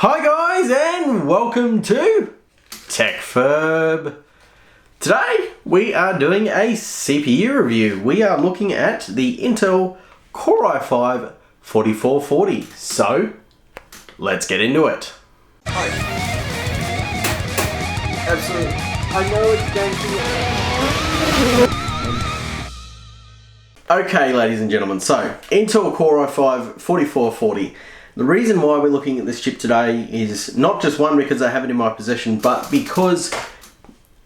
Hi guys and welcome to TechFurb. Today we are doing a CPU review. We are looking at the Intel Core i5 4440. So let's get into it. Absolutely. I know it's going to... Okay, ladies and gentlemen, so Intel Core i5 4440. The reason why we're looking at this chip today is not just one because I have it in my possession, but because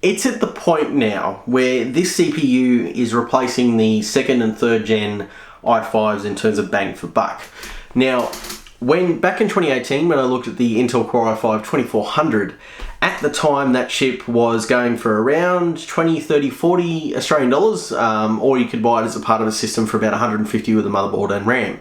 it's at the point now where this CPU is replacing the second and third gen i5s in terms of bang for buck. Now, back in 2018, when I looked at the Intel Core i5 2400, at the time that chip was going for around 20, 30, 40 Australian dollars, or you could buy it as a part of a system for about 150 with a motherboard and RAM.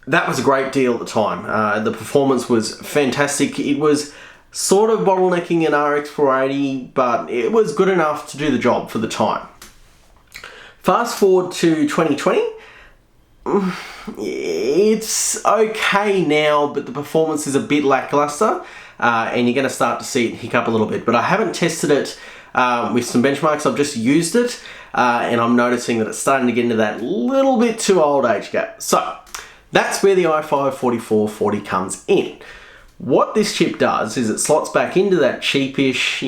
That was a great deal at the time. The performance was fantastic. It was sort of bottlenecking an RX 480, but it was good enough to do the job for the time. Fast forward to 2020, it's okay now, but the performance is a bit lackluster, and you're going to start to see it hiccup a little bit. But I haven't tested it with some benchmarks. I've just used it, and I'm noticing that it's starting to get into that little bit too old age gap. So that's where the i5 4440 comes in. What this chip does is it slots back into that cheapish,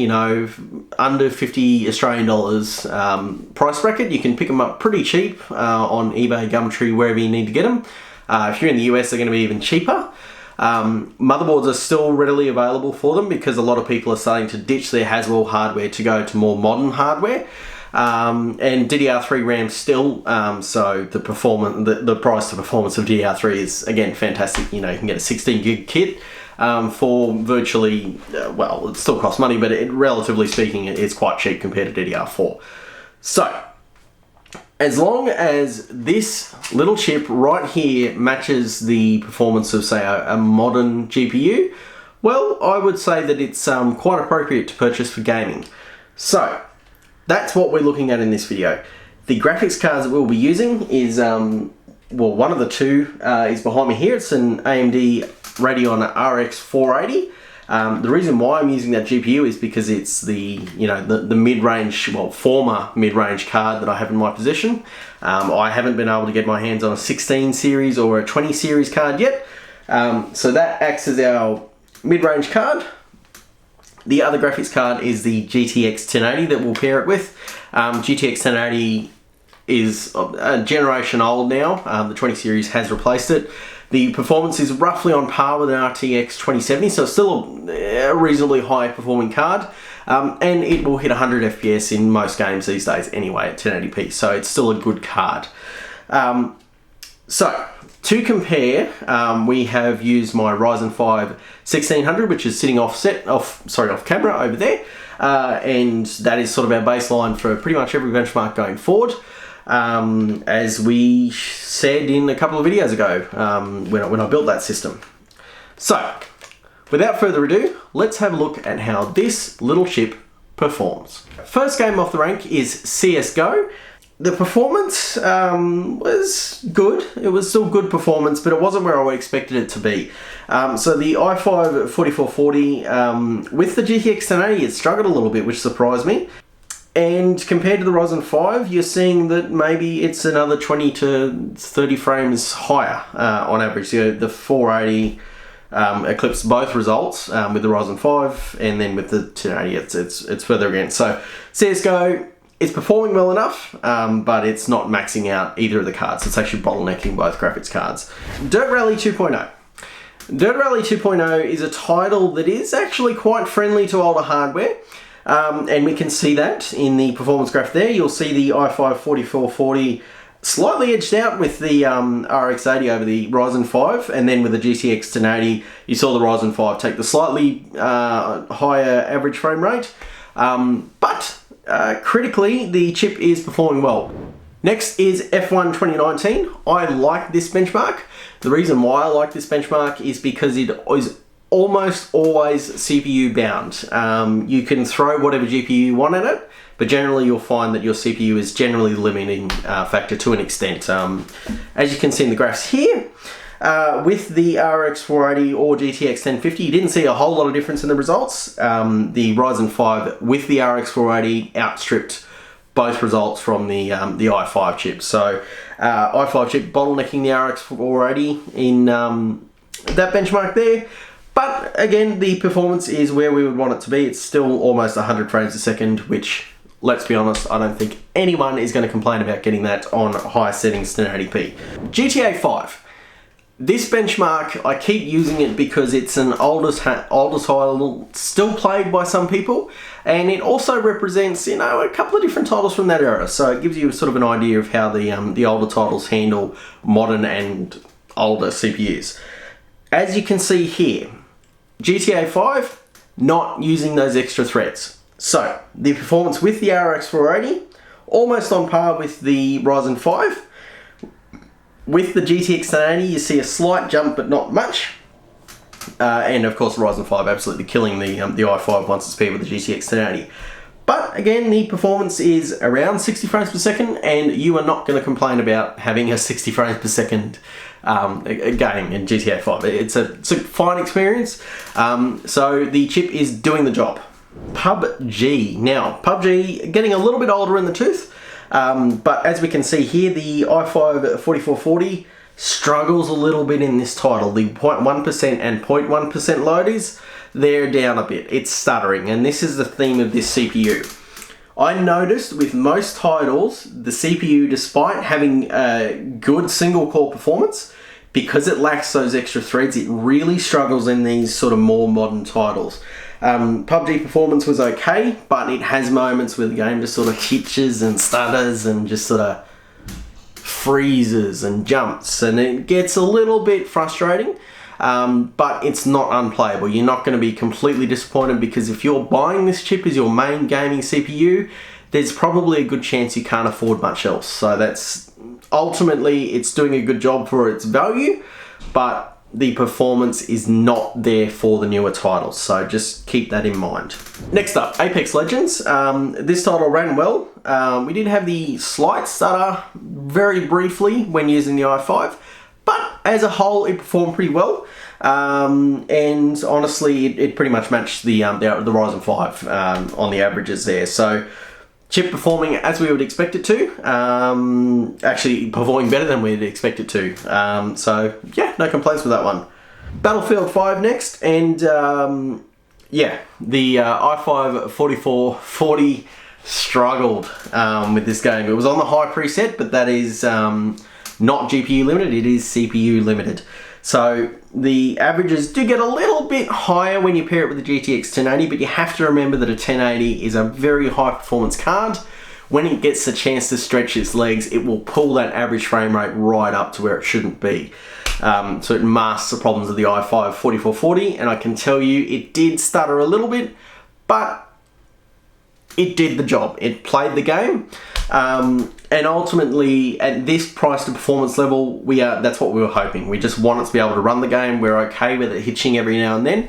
under 50 Australian dollars price bracket. You can pick them up pretty cheap on eBay, Gumtree, wherever you need to get them. If you're in the US, they're going to be even cheaper. Motherboards are still readily available for them because a lot of people are starting to ditch their Haswell hardware to go to more modern hardware. And DDR3 RAM still, so the price to performance of DDR3 is again fantastic. You can get a 16 gig kit for virtually, well, it still costs money, but relatively speaking, it's quite cheap compared to DDR4. So, as long as this little chip right here matches the performance of, say, a modern GPU, well, I would say that it's quite appropriate to purchase for gaming. So that's what we're looking at in this video. The graphics cards that we'll be using is, well, one of the two is behind me here. It's an AMD Radeon RX 480. The reason why I'm using that GPU is because it's the mid-range, well, former mid-range card that I have in my possession. I haven't been able to get my hands on a 16 series or a 20 series card yet. So that acts as our mid-range card. The other graphics card is the GTX 1080 that we'll pair it with. GTX 1080 is a generation old now. The 20 series has replaced it. The performance is roughly on par with an RTX 2070, so it's still a reasonably high performing card. And it will hit 100 FPS in most games these days anyway at 1080p, so it's still a good card. So, to compare, we have used my Ryzen 5 1600, which is sitting off camera over there, and that is sort of our baseline for pretty much every benchmark going forward. As we said in a couple of videos ago when I built that system. So, without further ado, let's have a look at how this little chip performs. First game off the rank is CSGO. The performance was good. It was still good performance, but it wasn't where I expected it to be. So the i5 4440 with the GTX 1080, it struggled a little bit, which surprised me. And compared to the Ryzen 5, you're seeing that maybe it's another 20 to 30 frames higher on average. The 480 eclipsed both results with the Ryzen 5, and then with the 1080, it's further again. So CSGO, it's performing well enough, but it's not maxing out either of the cards. It's actually bottlenecking both graphics cards. Dirt Rally 2.0. Dirt Rally 2.0 is a title that is actually quite friendly to older hardware. And we can see that in the performance graph there. You'll see the i5 4440 slightly edged out with the RX 80 over the Ryzen 5, and then with the GTX 1080, you saw the Ryzen 5 take the slightly higher average frame rate. But critically, the chip is performing well. Next is F1 2019. I like this benchmark. The reason why I like this benchmark is because it is almost always CPU bound. You can throw whatever GPU you want at it, but generally you'll find that your CPU is generally the limiting factor to an extent. As you can see in the graphs here, With the RX 480 or GTX 1050, you didn't see a whole lot of difference in the results. The Ryzen 5 with the RX 480 outstripped both results from the i5 chip. So i5 chip bottlenecking the RX 480 in that benchmark there. But again, the performance is where we would want it to be. It's still almost 100 frames a second, which, let's be honest, I don't think anyone is going to complain about getting that on high settings 1080p. GTA 5. This benchmark, I keep using it because it's an older title, still played by some people, and it also represents, you know, a couple of different titles from that era. So it gives you sort of an idea of how the older titles handle modern and older CPUs. As you can see here, GTA 5, not using those extra threads. So the performance with the RX 480, almost on par with the Ryzen 5. With the GTX 1080, you see a slight jump, but not much. And of course, the Ryzen 5 absolutely killing the i5 once it's paired with the GTX 1080. But again, the performance is around 60 frames per second, and you are not going to complain about having a 60 frames per second a game in GTA 5. It's a fine experience. So the chip is doing the job. PUBG. Now, PUBG getting a little bit older in the tooth. But as we can see here, the i5 4440 struggles a little bit in this title. The 0.1% and 0.1% loadies, they're down a bit. It's stuttering, and this is the theme of this CPU. I noticed with most titles, the CPU, despite having a good single core performance, because it lacks those extra threads, it really struggles in these sort of more modern titles. PUBG performance was okay, but it has moments where the game just sort of hitches and stutters and just sort of freezes and jumps, and it gets a little bit frustrating, but it's not unplayable. You're not going to be completely disappointed, because if you're buying this chip as your main gaming CPU, there's probably a good chance you can't afford much else. So that's ultimately, it's doing a good job for its value, but the performance is not there for the newer titles, so just keep that in mind. Next up, Apex Legends. This title ran well. We did have the slight stutter very briefly when using the i5, but as a whole it performed pretty well. And honestly, it pretty much matched the Ryzen 5 on the averages there. So chip performing as we would expect it to, actually performing better than we'd expect it to. So yeah, no complaints with that one. Battlefield 5 next, and yeah, the i5 4440 struggled with this game. It was on the high preset, but that is not GPU limited, it is CPU limited. So the averages do get a little bit higher when you pair it with the GTX 1080, but you have to remember that a 1080 is a very high performance card. When it gets the chance to stretch its legs, it will pull that average frame rate right up to where it shouldn't be. So it masks the problems of the i5 4440, and I can tell you it did stutter a little bit, but it did the job. It played the game. And ultimately, at this price to performance level, that's what we were hoping. We just want it to be able to run the game. We're okay with it hitching every now and then.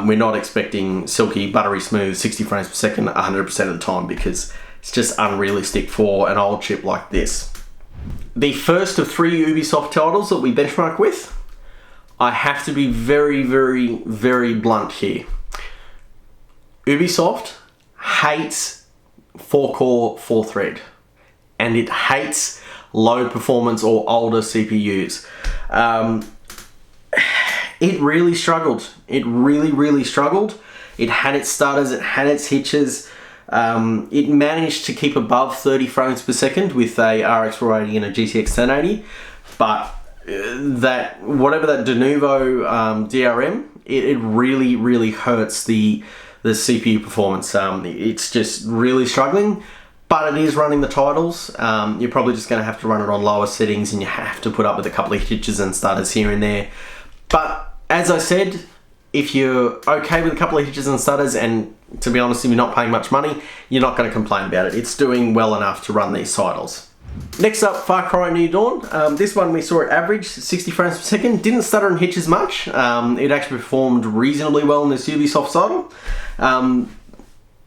We're not expecting silky, buttery smooth 60 frames per second 100% of the time, because it's just unrealistic for an old chip like this. The first of 3 Ubisoft titles that we benchmark with, I have to be very, very, very blunt here. Ubisoft hates 4-core, 4-thread. And it hates low performance or older CPUs. It really struggled. It really, really struggled. It had its stutters, it had its hitches. It managed to keep above 30 frames per second with a RX 480 and a GTX 1080, but whatever that de novo DRM, it really, really hurts the CPU performance. It's just really struggling. But it is running the titles. You're probably just going to have to run it on lower settings, and you have to put up with a couple of hitches and stutters here and there. But as I said, if you're okay with a couple of hitches and stutters, and to be honest, if you're not paying much money, you're not going to complain about it. It's doing well enough to run these titles. Next up, Far Cry New Dawn. This one we saw it average 60 frames per second. Didn't stutter and hitch as much. It actually performed reasonably well in this Ubisoft title.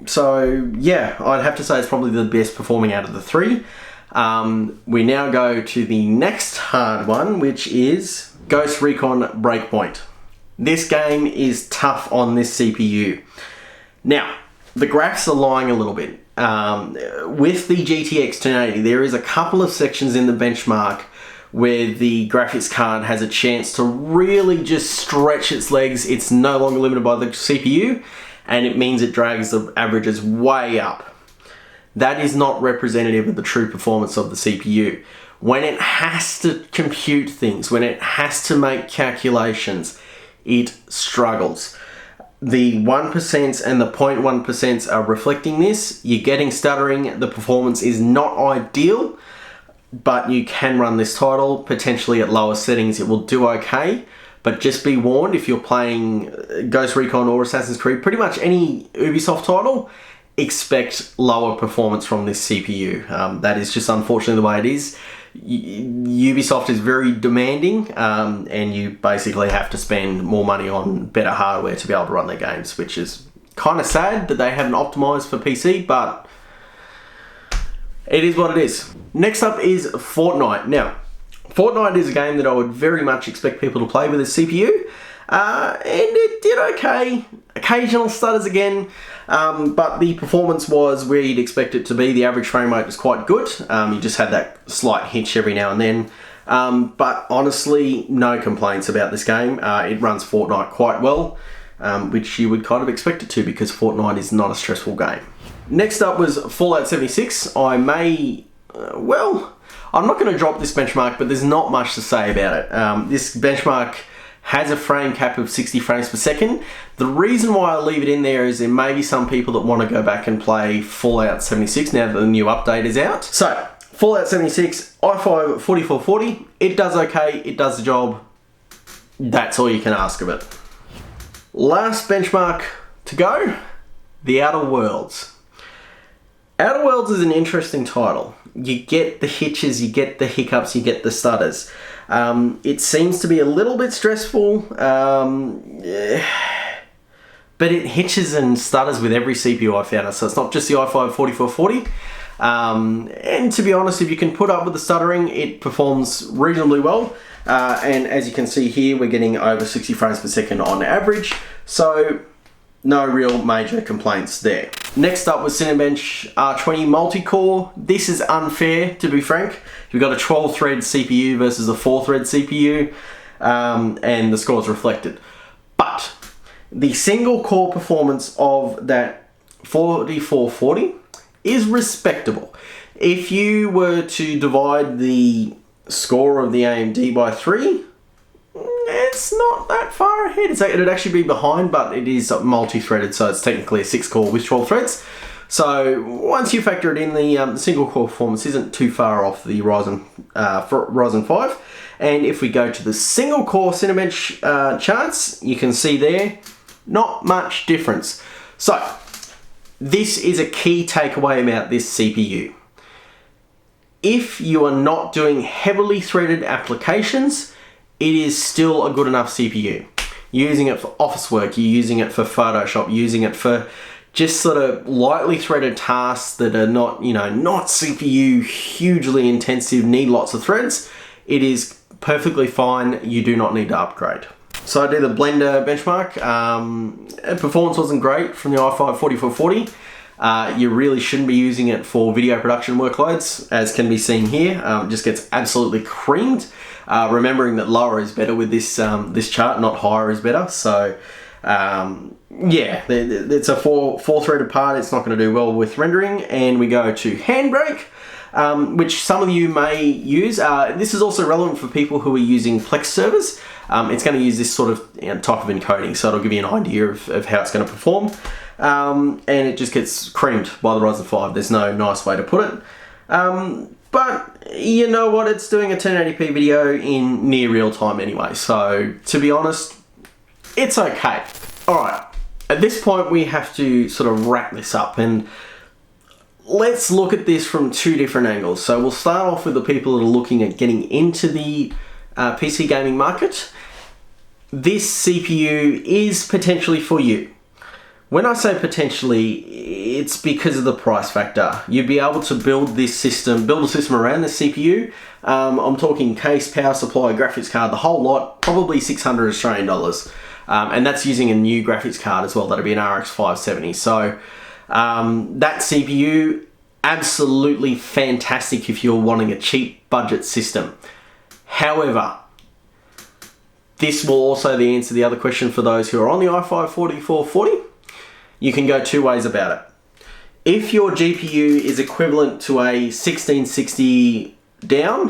So yeah, I'd have to say it's probably the best performing out of the 3. We now go to the next hard one, which is Ghost Recon Breakpoint. This game is tough on this CPU. Now, the graphs are lying a little bit. With the GTX 1080, there is a couple of sections in the benchmark where the graphics card has a chance to really just stretch its legs. It's no longer limited by the CPU, and it means it drags the averages way up. That is not representative of the true performance of the CPU. When it has to compute things, when it has to make calculations, it struggles. The 1% and the 0.1% are reflecting this. You're getting stuttering. The performance is not ideal, but you can run this title. Potentially at lower settings, it will do okay. But just be warned, if you're playing Ghost Recon or Assassin's Creed, pretty much any Ubisoft title, expect lower performance from this CPU. That is just unfortunately the way it is. Ubisoft is very demanding, and you basically have to spend more money on better hardware to be able to run their games, which is kind of sad that they haven't optimized for PC, but it is what it is. Next up is Fortnite. Now, Fortnite is a game that I would very much expect people to play with a CPU, and it did okay. Occasional stutters again, but the performance was where you'd expect it to be. The average frame rate was quite good. You just had that slight hitch every now and then. But honestly, no complaints about this game. It runs Fortnite quite well, which you would kind of expect it to because Fortnite is not a stressful game. Next up was Fallout 76. I'm not going to drop this benchmark, but there's not much to say about it. This benchmark has a frame cap of 60 frames per second. The reason why I leave it in there is there may be some people that want to go back and play Fallout 76 now that the new update is out. So, Fallout 76, i5 4440, it does okay, it does the job. That's all you can ask of it. Last benchmark to go, The Outer Worlds. Outer Worlds is an interesting title. You get the hitches, you get the hiccups, you get the stutters. It seems to be a little bit stressful, but it hitches and stutters with every CPU I found. So it's not just the i5 4440. And to be honest, if you can put up with the stuttering, it performs reasonably well. And as you can see here, we're getting over 60 frames per second on average. So no real major complaints there. Next up was Cinetech R20 multi-core. This is unfair, to be frank. You've got a 12-thread CPU versus a 4-thread CPU, and the score's reflected. But the single-core performance of that 4440 is respectable. If you were to divide the score of the AMD by 3, it's not that far ahead. It'd actually be behind, but it is multi-threaded, so it's technically a 6-core with 12 threads. So once you factor it in, the single-core performance isn't too far off the Ryzen 5. And if we go to the single-core Cinetech charts, you can see there, not much difference. So this is a key takeaway about this CPU. If you are not doing heavily threaded applications, it is still a good enough CPU. You're using it for office work, you're using it for Photoshop, you're using it for just sort of lightly threaded tasks that are not, not CPU hugely intensive, need lots of threads. It is perfectly fine. You do not need to upgrade. So I did the Blender benchmark. Performance wasn't great from the i5 4440. You really shouldn't be using it for video production workloads, as can be seen here. It just gets absolutely creamed. Remembering that lower is better with this this chart, not higher is better. So yeah, it's a four-threaded part. It's not going to do well with rendering. And we go to Handbrake, which some of you may use. This is also relevant for people who are using Plex servers. It's going to use this sort of type of encoding, so it'll give you an idea of how it's going to perform. And it just gets creamed by the Ryzen 5. There's no nice way to put it. But you know what? It's doing a 1080p video in near real time anyway. So to be honest, it's okay. All right. At this point, we have to sort of wrap this up, and let's look at this from two different angles. So we'll start off with the people that are looking at getting into the PC gaming market. This CPU is potentially for you. When I say potentially, it's because of the price factor. You'd be able to build a system around the CPU I'm talking case, power supply, graphics card, the whole lot, probably 600 Australian dollars. And that's using a new graphics card as well. That'll be an RX 570. So that CPU, absolutely fantastic if you're wanting a cheap budget system. However, this will also answer the other question for those who are on the i5-4440. You can go two ways about it. If your GPU is equivalent to a 1660 down,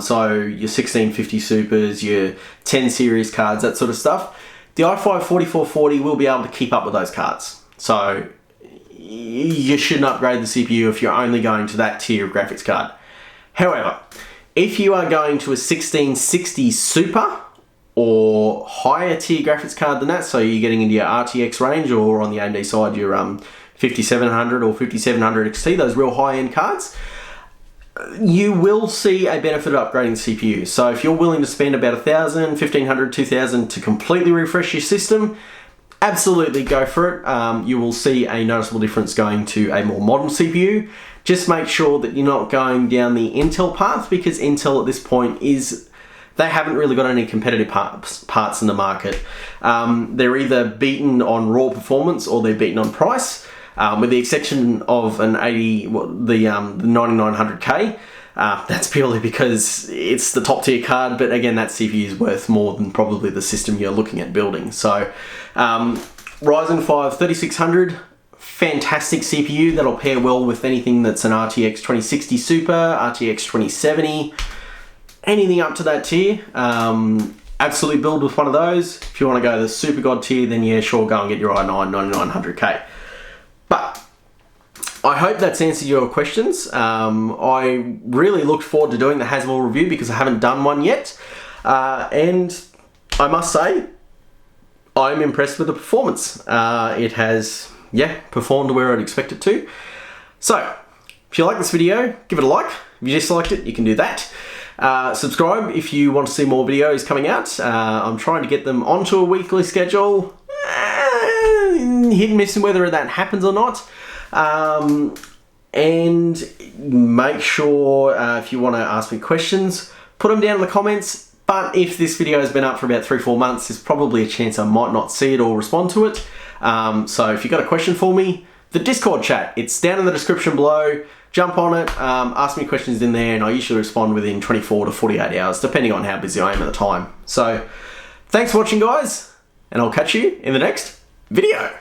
so your 1650 Supers, your 10 series cards, that sort of stuff, the i5-4440 will be able to keep up with those cards. So you shouldn't upgrade the CPU if you're only going to that tier of graphics card. However, if you are going to a 1660 Super or higher tier graphics card than that, so you're getting into your RTX range, or on the AMD side, your 5700 or 5700 XT, those real high-end cards, you will see a benefit of upgrading the CPU. So if you're willing to spend about 1,000, 1,500, 2,000 to completely refresh your system, absolutely go for it. You will see a noticeable difference going to a more modern CPU. Just make sure that you're not going down the Intel path, because Intel at this point they haven't really got any competitive parts in the market. They're either beaten on raw performance or they're beaten on price, with the exception of the 9900K. That's purely because it's the top tier card, but again, that CPU is worth more than probably the system you're looking at building. So Ryzen 5 3600, fantastic CPU that'll pair well with anything that's an RTX 2060 Super, RTX 2070, anything up to that tier. Absolutely build with one of those. If you want to go to the Super God tier, then yeah, sure, go and get your i9 9900K. But I hope that's answered your questions. I really looked forward to doing the Haswell review because I haven't done one yet. And I must say, I'm impressed with the performance. It has, performed where I'd expect it to. So, if you like this video, give it a like. If you disliked it, you can do that. Subscribe if you want to see more videos coming out. I'm trying to get them onto a weekly schedule. Hit and miss whether that happens or not. And make sure if you want to ask me questions, put them down in the comments. But if this video has been up for about 3-4 months, there's probably a chance I might not see it or respond to it. So if you've got a question for me, the Discord chat, it's down in the description below. Jump on it, ask me questions in there, and I usually respond within 24 to 48 hours, depending on how busy I am at the time. So thanks for watching, guys, and I'll catch you in the next video.